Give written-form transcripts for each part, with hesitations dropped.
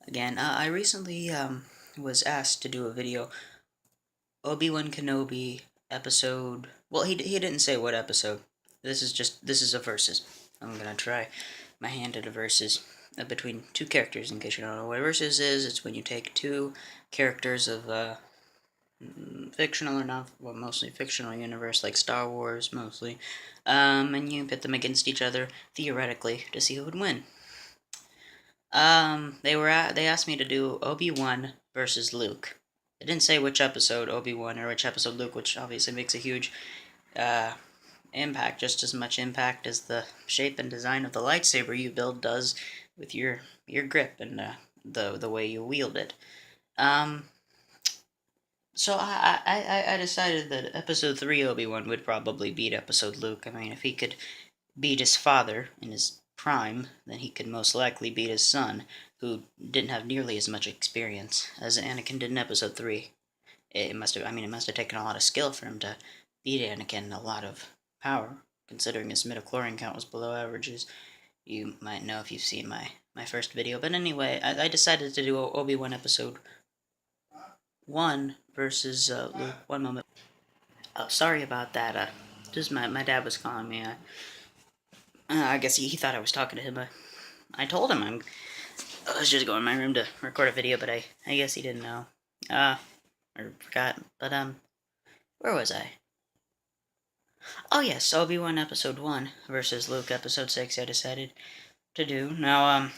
Again. I recently was asked to do a video, Obi-Wan Kenobi episode. Well, he didn't say what episode. This is a versus. I'm gonna try my hand at a versus between two characters. In case you don't know what a versus is, it's when you take two characters of fictional or not, well, mostly fictional universe like Star Wars, mostly, and you pit them against each other theoretically to see who would win. They asked me to do Obi-Wan versus Luke. They didn't say which episode Obi-Wan or which episode Luke, which obviously makes a huge uh, impact, just as much impact as the shape and design of the lightsaber you build does with your grip and the way you wield it. Um, so I decided that episode 3 Obi-Wan would probably beat episode Luke. I mean, if he could beat his father in his prime, then he could most likely beat his son, who didn't have nearly as much experience as Anakin did in Episode 3. It must have, I mean, it must have taken a lot of skill for him to beat Anakin, a lot of power, considering his midichlorian count was below averages. You might know if you've seen my first video. But anyway, I decided to do Obi-Wan Episode 1 versus Luke. One moment. Oh, sorry about that. Just my dad was calling me. I guess he thought I was talking to him. I told him I was just going in my room to record a video, but I guess he didn't know. Or forgot. But where was I? Oh yes, Obi-Wan Episode 1 versus Luke Episode 6. I decided to do now.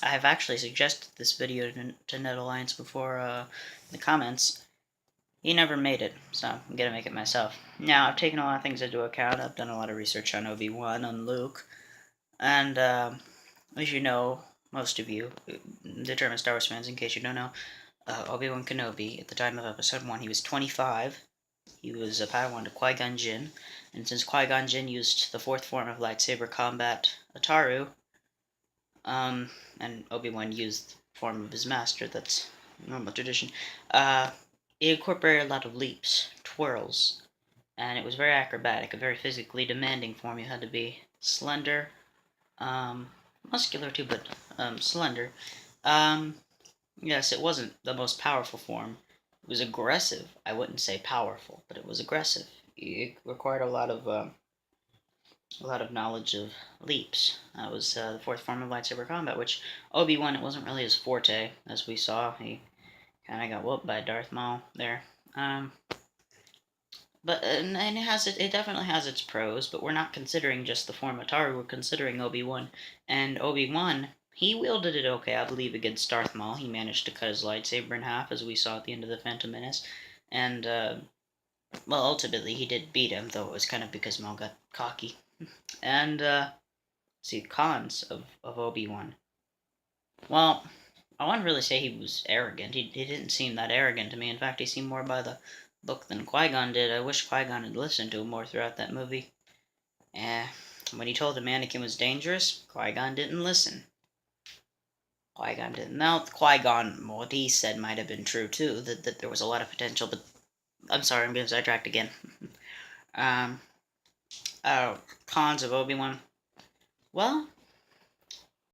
I've actually suggested this video to Ned Alliance before. In the comments. He never made it, so I'm gonna make it myself. Now, I've taken a lot of things into account. I've done a lot of research on Obi-Wan, on Luke, and as you know, most of you, the German Star Wars fans, in case you don't know, Obi-Wan Kenobi, at the time of Episode 1, he was 25. He was a Padawan to Qui-Gon Jinn, and since Qui-Gon Jinn used the fourth form of lightsaber combat, Ataru, and Obi-Wan used the form of his master, that's normal tradition, it incorporated a lot of leaps, twirls, and it was very acrobatic, a very physically demanding form. You had to be slender, muscular too, but slender. Yes, it wasn't the most powerful form. It was aggressive. I wouldn't say powerful, but it was aggressive. It required a lot of knowledge of leaps. That was the fourth form of lightsaber combat, which Obi-Wan, it wasn't really his forte, as we saw. He kind of got whooped by Darth Maul there. But and it definitely has its pros, but we're not considering just the form Ataru, we're considering Obi-Wan. And Obi-Wan, he wielded it okay, I believe, against Darth Maul. He managed to cut his lightsaber in half, as we saw at the end of The Phantom Menace. And, well, ultimately he did beat him, though it was kind of because Maul got cocky. And, see, cons of Obi-Wan. Well, I wouldn't really say he was arrogant. He didn't seem that arrogant to me. In fact, he seemed more by the book than Qui-Gon did. I wish Qui-Gon had listened to him more throughout that movie. When he told him Anakin was dangerous, Qui-Gon didn't listen. Qui-Gon didn't. Now, Qui-Gon, what he said might have been true too, that there was a lot of potential, but I'm sorry, I'm getting sidetracked again. Cons of Obi-Wan. Well,